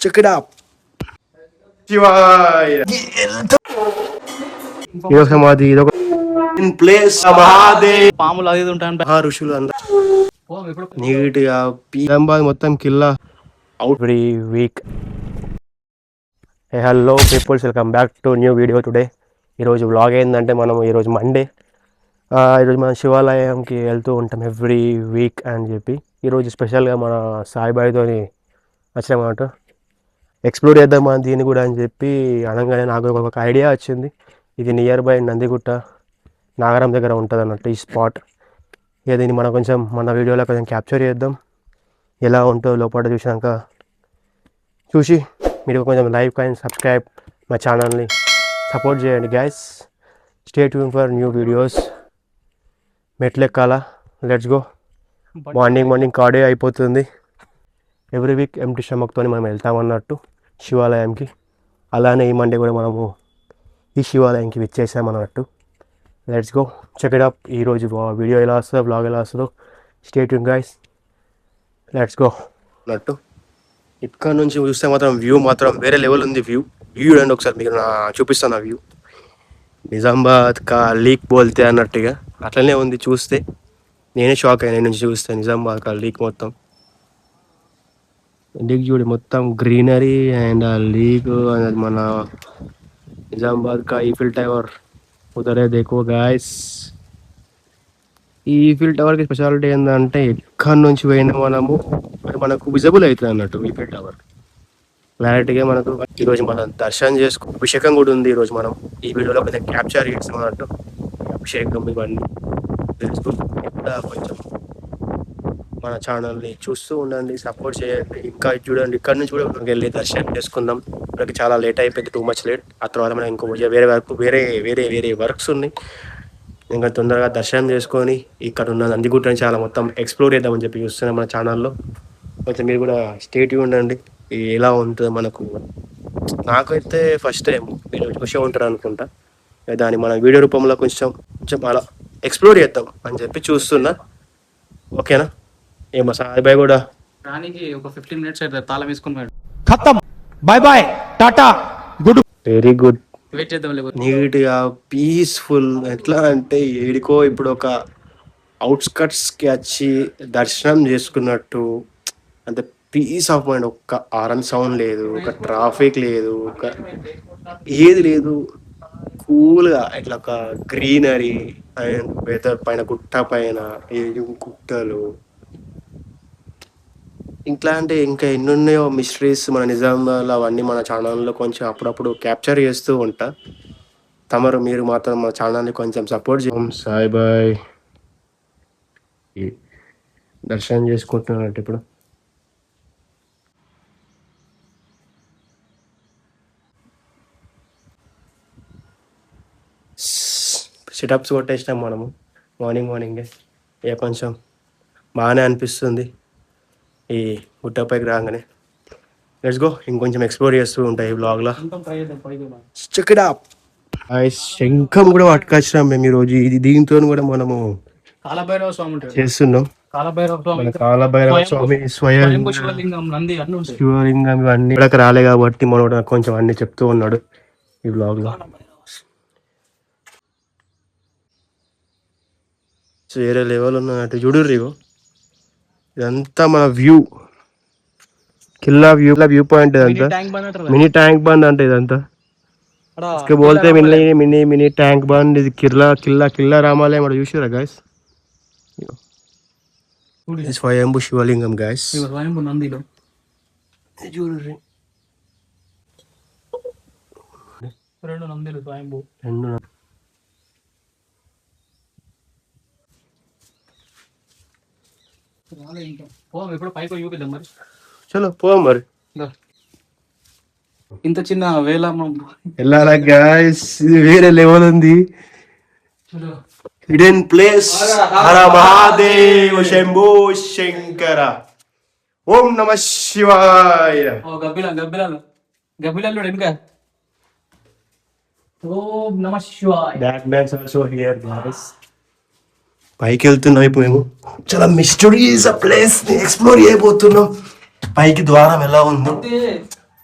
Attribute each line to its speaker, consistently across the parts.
Speaker 1: Check it out. శివాయ ఇదొక మాది ఇదొక ప్లేస్ మహాదేవ్
Speaker 2: పాములు అది ఉంటాను
Speaker 1: మహా ఋషులు అందరూ నీట్ గా నిజామాబాద్ మొత్తం కిల్లా out every week. Hello peoples, welcome back to new video. Today ఈరోజు వ్లాగ్ ఏంటంటే మనం ఈరోజు మండే, ఈరోజు మనం శివాలయంకి వెళ్తూ ఉంటాం ఎవ్రీ వీక్ అని చెప్పి. ఈరోజు స్పెషల్గా మన సాయిబాయితో వచ్చామన్నమాట. ఎక్స్ప్లోర్ చేద్దామా దీన్ని కూడా అని చెప్పి అనగానే నాకు ఒక ఐడియా వచ్చింది. ఇది నియర్ బై నందిగుట్ట నాగరం దగ్గర ఉంటుంది అన్నట్టు ఈ స్పాట్. ఇక దీన్ని మనం కొంచెం మన వీడియోలో కొంచెం క్యాప్చర్ చేద్దాం. ఎలా ఉంటుందో లోపల చూసి మీరు కొంచెం లైక్ అండ్ సబ్స్క్రైబ్ మా ఛానల్ని సపోర్ట్ చేయండి guys. Stay tune for new videos. మెట్లెక్కాల, లెట్స్ గో. మార్నింగ్ కార్డే అయిపోతుంది. ఎవ్రీ వీక్ ఎంటీ స్టమక్తో మనం వెళ్తామన్నట్టు శివాలయంకి. అలానే ఈ మండే కూడా మనము ఈ శివాలయంకి విచ్చేసామన్నట్టు. Let's go, check it up. ఈరోజు వీడియో ఎలా వస్తుందో, బ్లాగ్ ఎలా వస్తుందో, stay tune guys. Let's go అన్నట్టు. ఇక్కడ నుంచి చూస్తే మాత్రం వ్యూ మాత్రం వేరే లెవెల్ ఉంది. వ్యూ చూడండి ఒకసారి, మీకు చూపిస్తాను ఆ వ్యూ. నిజామాబాద్ కా లీక్ బోల్తే అన్నట్టుగా అట్లనే ఉంది చూస్తే. నేనే షాక్ అయ్యాను నుంచి చూస్తే నిజామాబాద్ కా లీక్ మొత్తం. లీక్ చూడు మొత్తం గ్రీనరీ అండ్ ఆ లీక్ అనేది మన నిజామాబాద్ కా ఈఫిల్ టవర్ ఉదరే దేకో గాయస్. ఈ ఈఫిల్ టవర్కి స్పెషాలిటీ ఏంటంటే ఎక్కడి నుంచి పోయినా మనకు విజిబుల్ అవుతుంది అన్నట్టు ఈఫిల్ టవర్ క్లారిటీగా. మనకు ఈరోజు మనం దర్శనం చేసుకో, అభిషేకం కూడా ఉంది ఈరోజు. మనం ఈ వీడియోలో కొంచెం క్యాప్చర్ చేస్తాం అన్నట్టు. అభిషేకం ఇవన్నీ తెలుసుకుంటా. కొంచెం మన ఛానల్ని చూస్తూ ఉండండి, సపోర్ట్ చేయండి. ఇంకా చూడండి, ఇక్కడ నుంచి కూడా వెళ్ళి దర్శనం చేసుకుందాం. మనకి చాలా లేట్ అయిపోయింది, టూ మచ్ లేట్. ఆ తర్వాత మనం ఇంకో వేరే వర్క్స్ ఉన్నాయి. ఇంకా తొందరగా దర్శనం చేసుకొని ఇక్కడ ఉన్న నందిగుట్టని చాలా మొత్తం ఎక్స్ప్లోర్ చేద్దామని చెప్పి చూస్తున్నాం మన ఛానల్లో. కొంచెం మీరు కూడా స్టే ట్యూన్ ఉండండి. ఎలా ఉంటుందో మనకు. నాకైతే ఫస్ట్ టైం మీరు చూసే ఉంటారు అనుకుంటా. దాన్ని మన వీడియో రూపంలో కొంచెం అలా ఎక్స్ప్లోర్ చేద్దాం అని చెప్పి చూస్తున్నా. ఓకేనా? ఏమో సాయిబాయ్ కూడా
Speaker 2: రానికి ఒక 15 minutes అయితే తాళం వేసుకున్నాడు.
Speaker 3: ఖతం, bye bye, tata, good.
Speaker 1: Very good.
Speaker 2: Wait చేద్దాం లేకపోతే.
Speaker 1: నీట్గా పీస్ఫుల్. ఎట్లా అంటే ఏడికో ఇప్పుడు ఒక అవుట్స్కట్స్కి వచ్చి దర్శనం చేసుకున్నట్టు. అంటే పీస్ ఆఫ్ మైండ్. ఒక్క హారన్ సౌండ్ లేదు, ఒక ట్రాఫిక్ లేదు, ఒక ఏది లేదు. కూల్గా ఇట్లా ఒక గ్రీనరీ అండ్ వెదర్ పైన గుట్ట పైన గుట్టలు. ఇట్లా అంటే ఇంకా ఎన్ని ఉన్నాయో మిస్టరీస్ మన నిజామాబాద్లో. అవన్నీ మన ఛానల్లో కొంచెం అప్పుడప్పుడు క్యాప్చర్ చేస్తూ ఉంటా. మీరు మాత్రం మా ఛానల్ని కొంచెం సపోర్ట్ చేయం. సాయిబాయ్ దర్శనం చేసుకుంటున్నట్టు ఇప్పుడు. సిటప్స్ కొట్టేసినాం మనము మార్నింగే. ఇక కొంచెం బాగానే అనిపిస్తుంది ఈ గుట్టపైకి రాగానే. Let's go. ఇంకొంచెం ఎక్స్ప్లోర్ చేస్తూ ఉంటాయి ఈ బ్లాగ్లో. Check it out. శంఖం కూడా పట్టుకొచ్చినాం మేము ఈరోజు. దీంతో కూడా మనము
Speaker 2: కాలభైరవ స్వామి
Speaker 1: చేస్తున్నాం. కాలభైరవ స్వామి స్వయం శివలింగం ఇవన్నీ ఇక్కడికి రాలే కాబట్టి మనోడు కొంచెం అన్ని చెప్తూ ఉన్నాడు ఈ బ్లాగ్లో. వేరే లెవెల్ ఉన్నట్టు చూడుర్రి. ఇదంతా మన వ్యూ, కిల్లా వ్యూ పాయింట్. ఇదంతా మినీ ట్యాంక్ బండ్ అంటే ఇదంతా. इसके बोलते मिनी टैंक बंद. ఇది కిల్లా రామాలయం అక్కడ చూసారా గైస్? స్వయంభూ శివలింగం గైస్.
Speaker 2: స్వయంభూ నందిలో
Speaker 1: చూడండి,
Speaker 2: రెండు నందిలు స్వయంభూ. ఇప్పుడు పైకి చూపిద్దాం మరి.
Speaker 1: చలో పో మరి.
Speaker 2: ఇంత చిన్న వేళ
Speaker 1: వెళ్ళాలా గైస్? ఇది వేరే లెవెల్ ఉంది. Hidden place. హర మహాదేవ్ శంభో శంకర. ఓం నమ శివాయ.
Speaker 2: గబ్బిలాలు ఇంకా. ఓం నమ శివాయ.
Speaker 1: That man's also here guys. పైకి వెళ్తున్నాం ఇప్పుడు మేము. చాలా మిస్టరీస్ ఆ ప్లేస్ ని ఎక్స్ప్లోర్ చేయబోతున్నాం. పైకి ద్వారం ఎలా ఉందో
Speaker 2: అంటే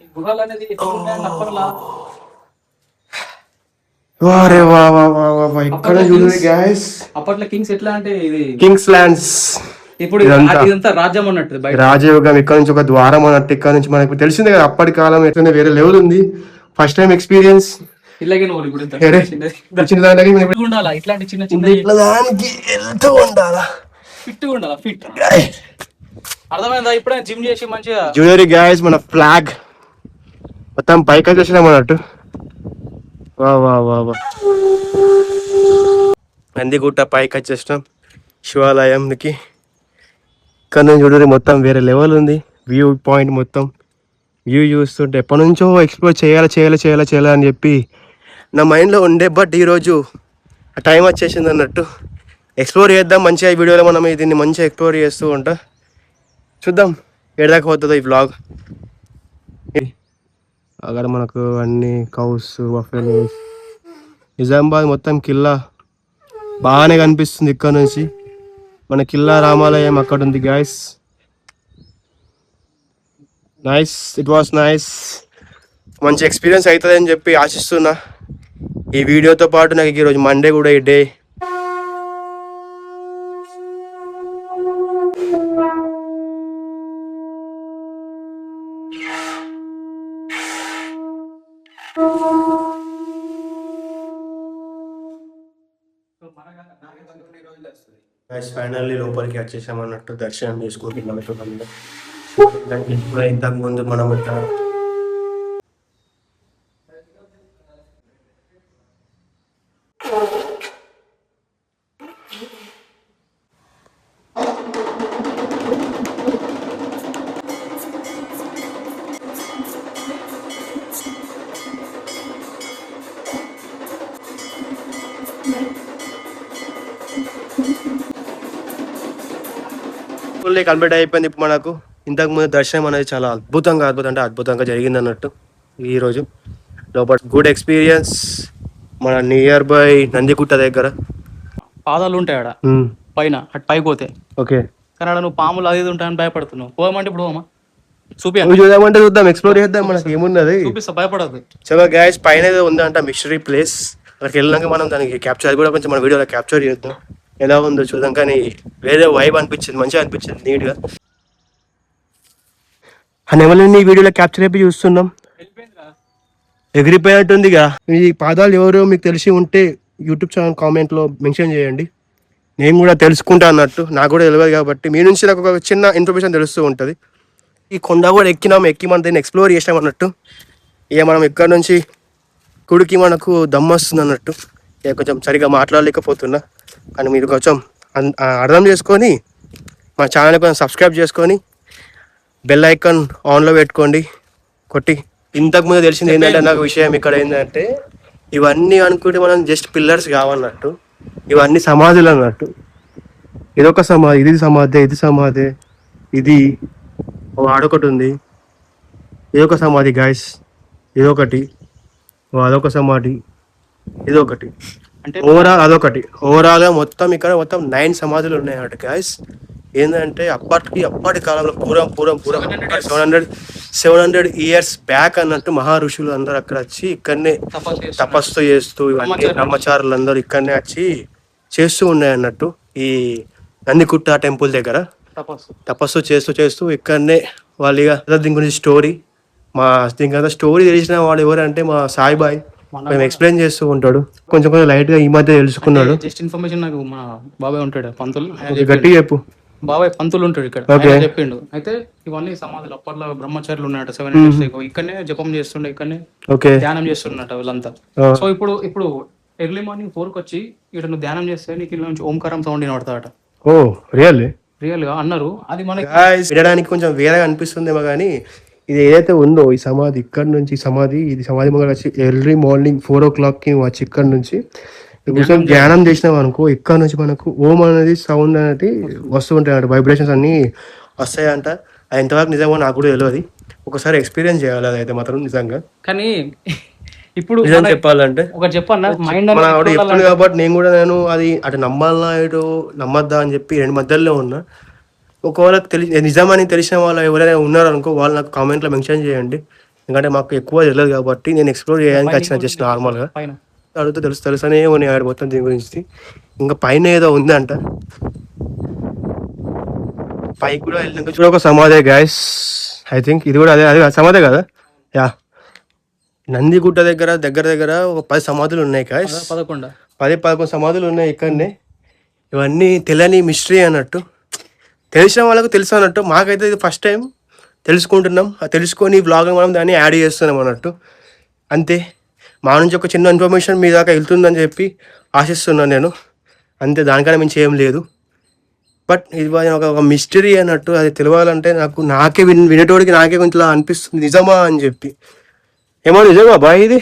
Speaker 2: ఈ గుహలు అనేది ఎట్లా ఉన్నాయంటే అప్పట్లో
Speaker 1: వారే వా వా వా వా వా. ఇక్కడ చూడండి గాయస్,
Speaker 2: అప్పట్లో కింగ్స్ ఎట్లా అంటే ఇది
Speaker 1: కింగ్స్ ల్యాండ్స్.
Speaker 2: ఇప్పుడు ఇదంతా రాజ్యం అన్నట్టు బయట.
Speaker 1: రాజయోగం ఇక్కడ నుంచి ఒక ద్వారం అన్నట్టు. ఇక్కడ నుంచి మనకు తెలిసిందే కదా అప్పటి కాలం ఎట్లనే వేరే లెవెల్ ఉంది. First time experience.
Speaker 2: ఇలాగే నువ్వు ఇప్పుడు ఇంత
Speaker 1: ఏరే,
Speaker 2: చిన్నది.
Speaker 1: చిన్న దానికి మనం
Speaker 2: ఫిట్గా ఉండాలా ఇట్లాంటి చిన్న చిన్న
Speaker 1: ఇట్లా దానికి వెళ్తూ ఉండాలా.
Speaker 2: ఫిట్గా ఉండాలా ఫిట్. అర్థమైందా? ఇప్పుడే జిమ్ చేసి మంచిగా
Speaker 1: జ్యువెలరీ గాయస్, మన ఫ్లాగ్ మొత్తం పైకి వచ్చేసినాం అన్నట్టు. వా వా వా వా. నందిగుట్ట పైకి వచ్చేసినాం శివాలయంకి. ఇక్కడ నుంచి చూడండి మొత్తం వేరే లెవెల్ ఉంది. వ్యూ పాయింట్ మొత్తం వ్యూ చూస్తుంటే ఎప్పటి నుంచో ఎక్స్ప్లోర్ చేయాలి అని చెప్పి నా మైండ్లో ఉండే. బట్ ఈరోజు టైం వచ్చేసింది అన్నట్టు. ఎక్స్ప్లోర్ చేద్దాం మంచిగా. ఈ వీడియోలో మనం దీన్ని మంచిగా ఎక్స్ప్లోర్ చేస్తూ ఉంటా. చూద్దాం ఎడదాకా పోతుందో ఈ వ్లాగ్. అక్కడ మనకు అన్ని కౌస్ బఫెలో. నిజామాబాద్ మొత్తం కిల్లా బాగానే కనిపిస్తుంది ఇక్కడ నుంచి. మన కిల్లా రామాలయం అక్కడ ఉంది guys. Nice, it was nice. మంచి ఎక్స్పీరియన్స్ అవుతుంది అని చెప్పి ఆశిస్తున్నా. ఈ వీడియోతో పాటు నాకు ఈరోజు మండే కూడా ఈ డే. ఫైనల్లీ లోపలికి వచ్చేసామన్నట్టు. దర్శనం చేసుకుంటున్నాం. ఇప్పుడు ఇంతకు ముందు మనం ఇట్లా కంప్లీట్ అయిపోయింది. ఇప్పుడు మనకు ఇంతకు ముందు దర్శనం అనేది చాలా అద్భుతంగా జరిగింది అన్నట్టు. ఈరోజు లోపల గుడ్ ఎక్స్పీరియన్స్. మన నియర్ బై నందిగుట్ట దగ్గర
Speaker 2: పాదాలు ఉంటాయి ఆడ పైన, అటు పైకి పోతే.
Speaker 1: ఓకే,
Speaker 2: కానీ ఆడ నువ్వు పాములు అది ఇది ఉంటాయని భయపడుతున్నావు. పోదామంటే ఇప్పుడు పోమా?
Speaker 1: చూద్దామంటే చూద్దాం, ఎక్స్ప్లోర్ చేద్దాం. మనకి ఏమున్నది,
Speaker 2: చూపిస్తా, భయపడదు.
Speaker 1: చలో గ్యాస్, పైన ఏదో ఉందంట మిస్టరీ ప్లేస్. అక్కడికి వెళ్ళాక మనం దానికి క్యాప్చర్, అది కూడా కొంచెం మన వీడియోలో క్యాప్చర్ చేద్దాం. ఎలా ఉందో చూద్దాం. కానీ వేరే వైబ్ అనిపించింది, మంచిగా అనిపించింది, నీట్గా. అని ఎవరిని వీడియోలో క్యాప్చర్ అయిపోయి చూస్తున్నాం. ఎగిరిపోయినట్టుందిగా. ఈ పాదాలు ఎవరో మీకు తెలిసి ఉంటే యూట్యూబ్ ఛానల్ కామెంట్లో మెన్షన్ చేయండి. నేను కూడా తెలుసుకుంటా అన్నట్టు. నాకు కూడా తెలియదు కాబట్టి మీ నుంచి నాకు ఒక చిన్న ఇన్ఫర్మేషన్ తెలుస్తూ ఉంటుంది. ఈ కొండ కూడా ఎక్కి మనం దీన్ని ఎక్స్ప్లోర్ చేసాం అన్నట్టు. ఇక మనం ఇక్కడ నుంచి కుడికి మనకు దమ్ వస్తుంది అన్నట్టు. ఇక కొంచెం సరిగా మాట్లాడలేకపోతున్నా, కానీ మీరు కొంచెం అర్థం చేసుకొని మా ఛానల్ కొంచెం సబ్స్క్రైబ్ చేసుకొని బెల్ ఐకాన్ ఆన్లో పెట్టుకోండి కొట్టి. ఇంతకుముందు తెలిసింది ఏంటంటే నాకు విషయం ఇక్కడ ఏంటంటే, ఇవన్నీ అనుకుంటే మనం జస్ట్ పిల్లర్స్ కావన్నట్టు. ఇవన్నీ సమాధులు అన్నట్టు. ఇదొక సమాధి, ఇది సమాధి, ఇది ఆడొకటి ఉంది, ఇదొక సమాధి గాయస్, ఇదొకటి, అదొక సమాధి, ఇదొకటి,
Speaker 2: అంటే
Speaker 1: ఓవరాల్ అదొకటి. ఓవరాల్గా మొత్తం ఇక్కడ మొత్తం 9 సమాధులు ఉన్నాయి అన్నట్టు గాయస్. ఏంటంటే అప్పటి కాలంలో పూరం 700 ఇయర్స్ బ్యాక్ అన్నట్టు మహా ఋషులు అందరూ అక్కడ వచ్చి ఇక్కడనే తపస్సు చేస్తూ, ఇవన్నీ బ్రహ్మచారులు అందరూ ఇక్కడనే వచ్చి చేస్తూ ఉన్నాయి అన్నట్టు. ఈ నందిగుట్ట టెంపుల్ దగ్గర తపస్సు చేస్తూ ఇక్కడనే వాళ్ళు. ఇక దీని గురించి స్టోరీ, దీనికంతా స్టోరీ తెలిసిన వాడు ఎవరంటే మా సాయిబాయ్. మేము ఎక్స్ప్లెయిన్ చేస్తూ ఉంటాడు. కొంచెం లైట్ గా ఈ మధ్య తెలుసుకున్నాడు.
Speaker 2: జస్ట్ ఇన్ఫర్మేషన్ నాకు మా బాబాయ్ ఉంటాడు పంతులు,
Speaker 1: గట్టిగా చెప్పు.
Speaker 2: బాబాయ్ పంతులు ఉంటాడు ఇక్కడ, ఆయన చెప్పిండు. అయితే ఇవన్నీ సమాధులు అప్పట్లో బ్రహ్మచారులు ఉన్నాయట 7 years ఇక్కడనే జపం చేస్తుండే, ఇక్కడనే ధ్యానం చేస్తున్నట్టు వీళ్ళంతా. సో ఇప్పుడు ఎర్లీ మార్నింగ్ 4 వచ్చి ఇక్కడ నువ్వు ధ్యానం చేస్తే నీకు ఇలా నుంచి ఓంకారం సౌండ్ వినబడతాడట.
Speaker 1: ఓ రియల్
Speaker 2: గా అన్నారు. అది మనకి
Speaker 1: వినడానికి కొంచెం వేరేగా అనిపిస్తుందేమో, కానీ ఇది ఏదైతే ఉందో ఈ సమాధి, ఇక్కడ నుంచి ఇది సమాధి మొదలు వచ్చి ఎర్లీ మార్నింగ్ 4 o'clock వచ్చి ఇక్కడ నుంచి కొంచెం ధ్యానం చేసినాం అనుకో, ఇక్కడ నుంచి మనకు ఓం అనేది సౌండ్ అనేది వస్తూ ఉంటాయి అంట, వైబ్రేషన్స్ అన్ని వస్తాయంట. అది ఎంతవరకు నిజంగా నాకు కూడా తెలియదు. ఒకసారి ఎక్స్పీరియన్స్ చేయాలి అదైతే మాత్రం నిజంగా.
Speaker 2: కానీ ఇప్పుడు
Speaker 1: నిజం చెప్పాలంటే
Speaker 2: ఒకటి చెప్పన్నా, మైండ్
Speaker 1: చెప్తుంది కాబట్టి నేను అది అటు నమ్మాలనా ఇటు నమ్మద్దా అని చెప్పి 2 మధ్యలో ఉన్నా. ఒకవేళ నిజమని తెలిసిన వాళ్ళు ఎవరైనా ఉన్నారనుకో వాళ్ళు నాకు కామెంట్లో మెన్షన్ చేయండి. ఎందుకంటే మాకు ఎక్కువ తెలియదు కాబట్టి నేను ఎక్స్ప్లోర్ చేయడానికి వచ్చిన జస్ట్ నార్మల్గా
Speaker 2: పైన
Speaker 1: అడుగుతూ తెలుసనే ఆడు మొత్తం దీని గురించి. ఇంకా పైన ఏదో ఉందంట, పైకి కూడా వెళ్ళినాక చూడ ఒక సమాధే గైస్. ఐ థింక్ ఇది కూడా అదే అదే సమాధే కదా. యా, నందిగుట్ట దగ్గర దగ్గర ఒక 10 సమాధులు ఉన్నాయి గైస్. 11 సమాధులు ఉన్నాయి ఇక్కడనే. ఇవన్నీ తెలియని మిస్టరీ అన్నట్టు, తెలిసిన వాళ్ళకు తెలుసు అన్నట్టు. మాకైతే ఇది ఫస్ట్ టైం తెలుసుకుంటున్నాం. తెలుసుకొని వ్లాగ్ మనం దాన్ని యాడ్ చేస్తున్నాం అన్నట్టు. అంతే, మా నుంచి ఒక చిన్న ఇన్ఫర్మేషన్ మీ దాకా వెళ్తుందని చెప్పి ఆశిస్తున్నాను నేను. అంతే, దానికన్నా మించి ఏం లేదు. బట్ ఇది ఒక మిస్టరీ అన్నట్టు. అది తెలియాలంటే నాకే వినేటోడికి నాకే కొంచెం అనిపిస్తుంది, నిజమా అని చెప్పి. ఏమో నిజమా బాయ్ ఇది?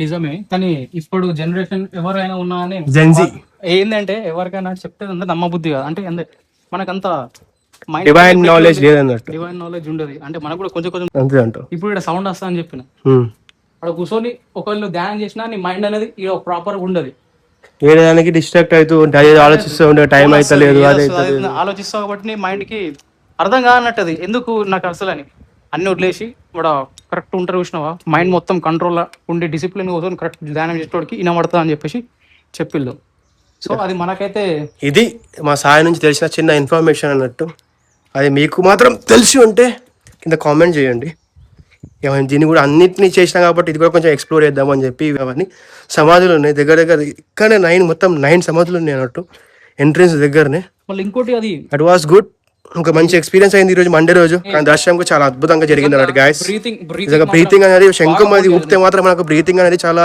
Speaker 2: నిజమే, కానీ ఇప్పుడు జనరేషన్ ఎవరైనా ఉన్నా అని
Speaker 1: జెన్జీ
Speaker 2: ఏంటంటే ఎవరికైనా చెప్తే నమ్మబుద్ధి కాదు. అంటే మనకంత
Speaker 1: డివైన్ నాలెడ్జ్ లేదన్నట్టు.
Speaker 2: డివైన్ నాలెడ్జ్ ఉండదు. అంటే మనకు కూడా కొంచెం
Speaker 1: అంతే అంటావు.
Speaker 2: ఇప్పుడు ఇక్కడ సౌండ్ వస్తా అని చెప్పిన అక్కడ కూర్చొని ఒకళ్ళు ధ్యానం చేసినా నీ మైండ్ అనేది ఇక్కడ ప్రాపర్ ఉండదు.
Speaker 1: వేరే దానికి డిస్ట్రాక్ట్ అవుతూ ఉంటుంది, ఆలోచిస్తూ ఉండే టైం అయితే లేదు,
Speaker 2: ఆలోచిస్తావు కాబట్టి నీ మైండ్ కి అర్థం కానట్టు అది ఎందుకు నాకు అసలు అని అన్ని వదిలేసి కూడా కరెక్ట్ ఉంటారు చూసినావా, మైండ్ మొత్తం కంట్రోల్ ఉండి డిసిప్లిన్ కోసం కరెక్ట్ ధ్యానం చేసేటోడికి ఇనబడుతుంది అని చెప్పేసి చెప్పిళ్ళు. సో అది మనకైతే
Speaker 1: ఇది మా సాయి నుంచి తెలిసిన చిన్న ఇన్ఫర్మేషన్ అన్నట్టు. అది మీకు మాత్రం తెలిసి ఉంటే కింద కామెంట్ చేయండి. దీన్ని కూడా అన్నింటినీ చేసినా కాబట్టి ఇది కూడా కొంచెం ఎక్స్ప్లోర్ చేద్దామని చెప్పి. అవన్నీ సమాధులు ఉన్నాయి దగ్గర ఇక్కడనే 9 సమాధులు ఉన్నాయి అన్నట్టు ఎంట్రన్స్ దగ్గరనే.
Speaker 2: మళ్ళీ ఇంకోటి అది
Speaker 1: అట్ వాస్ గుడ్, ఒక మంచి ఎక్స్పీరియన్స్ అయింది ఈ రోజు మండే రోజు. కానీ దర్శనం కూడా చాలా అద్భుతంగా జరిగింది అన్నట్టు గాయస్. బ్రీతింగ్ అనేది శంఖం అది ఊపితే మాత్రం మనకు బ్రీతింగ్ అనేది చాలా,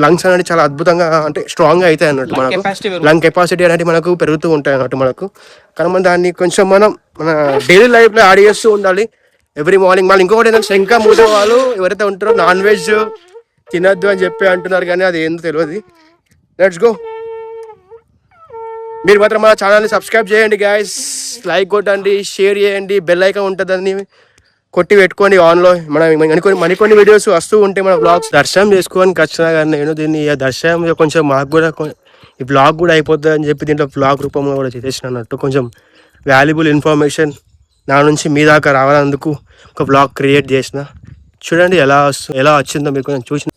Speaker 1: లంగ్స్ అనేది చాలా అద్భుతంగా అంటే స్ట్రాంగ్ గా అవుతాయి అన్నట్టు. మనకు లంగ్ కెపాసిటీ అనేది మనకు పెరుగుతూ ఉంటాయి అన్నట్టు మనకు. కానీ మనం దాన్ని కొంచెం మన డైలీ లైఫ్ లో యాడ్ చేస్తూ ఉండాలి ఎవ్రీ మార్నింగ్. మళ్ళీ ఇంకొకటి ఏంటంటే శంఖం ఊదే వాళ్ళు ఎవరైతే ఉంటారో నాన్ వెజ్ తినద్దు అని చెప్పి అంటున్నారు, కానీ అది ఏందో తెలియదు. Let's go. మీరు మాత్రం మన ఛానల్ని సబ్స్క్రైబ్ చేయండి గాయస్, లైక్ కొట్టండి, షేర్ చేయండి, బెల్ ఐకాన్ ఉంటుందని కొట్టి పెట్టుకోండి ఆన్లో. మరికొన్ని వీడియోస్ వస్తూ ఉంటే మన బ్లాగ్స్ దర్శనం చేసుకొని ఖచ్చితంగా. కానీ నేను దీన్ని దర్శనం కొంచెం మాకు కూడా ఈ బ్లాగ్ కూడా అయిపోతుంది అని చెప్పి దీంట్లో బ్లాగ్ రూపంలో కూడా చేసేసిన అన్నట్టు. కొంచెం వాల్యుబుల్ ఇన్ఫర్మేషన్ నా నుంచి మీ దాకా రావాలందుకు ఒక బ్లాగ్ క్రియేట్ చేసిన. చూడండి ఎలా వచ్చిందో మీరు కొంచెం చూసిన.